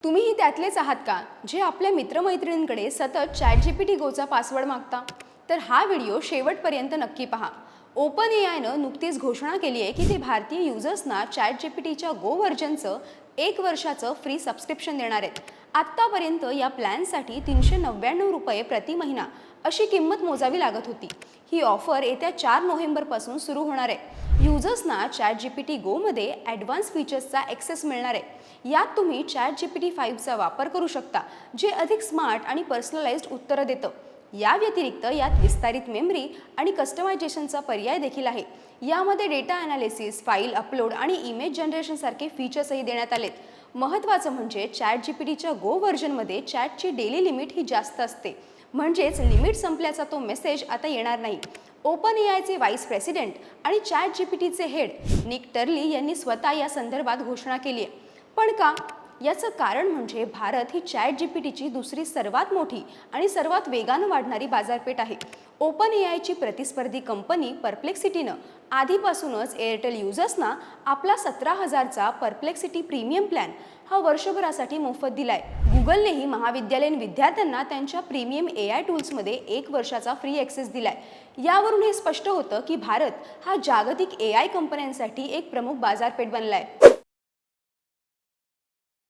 तुम्हीही त्यातलेच आहात का जे आपल्या मित्रमैत्रिणींकडे सतत ChatGPT गोचा पासवर्ड मागता? तर हा व्हिडिओ शेवटपर्यंत नक्की पहा. ओपन एआयनं नुकतीच घोषणा केली आहे की ते भारतीय युजर्सना ChatGPTच्या गो व्हर्जनचं 1 वर्षाचं फ्री सबस्क्रिप्शन देणार आहेत. आत्तापर्यंत या प्लॅनसाठी ₹399 प्रति महिना अशी किंमत मोजावी लागत होती. ही ऑफर येत्या 4 नोव्हेंबरपासून सुरू होणार आहे. युजर्सना ChatGPT गोमध्ये ॲडव्हान्स फीचर्सचा ॲक्सेस मिळणार आहे. यात तुम्ही ChatGPT 5चा वापर करू शकता, जे अधिक स्मार्ट आणि पर्सनलाइज्ड उत्तरं देतं. या व्यतिरिक्त यात विस्तारित मेमरी आणि कस्टमायझेशनचा पर्याय देखील आहे. यामध्ये डेटा ॲनालिसिस, फाईल अपलोड आणि इमेज जनरेशनसारखे फीचर्सही देण्यात आलेत. महत्त्वाचं म्हणजे ChatGPTच्या गो व्हर्जनमध्ये चॅटची डेली लिमिट ही जास्त असते, म्हणजेच लिमिट संपल्याचा तो मेसेज आता येणार नाही. ओपन एआयचे व्हाईस प्रेसिडेंट आणि ChatGPTचे हेड निक टर्ली यांनी स्वतः या संदर्भात घोषणा केली आहे. पण का? याचं कारण म्हणजे भारत ही ChatGPTची दुसरी सर्वात मोठी आणि सर्वात वेगानं वाढणारी बाजारपेठ आहे. ओपन एआयची प्रतिस्पर्धी कंपनी परप्लेक्सिटीनं आधीपासूनच एअरटेल युजर्सना आपला 17,000चा परप्लेक्सिटी प्रीमियम प्लॅन हा वर्षभरासाठी मोफत दिलाय. गुगलनेही महाविद्यालयीन विद्यार्थ्यांना त्यांच्या प्रीमियम एआय टूल्समध्ये 1 वर्षाचा फ्री ॲक्सेस दिलाय. यावरून हे स्पष्ट होतं की भारत हा जागतिक एआय कंपन्यांसाठी एक प्रमुख बाजारपेठ बनलाय.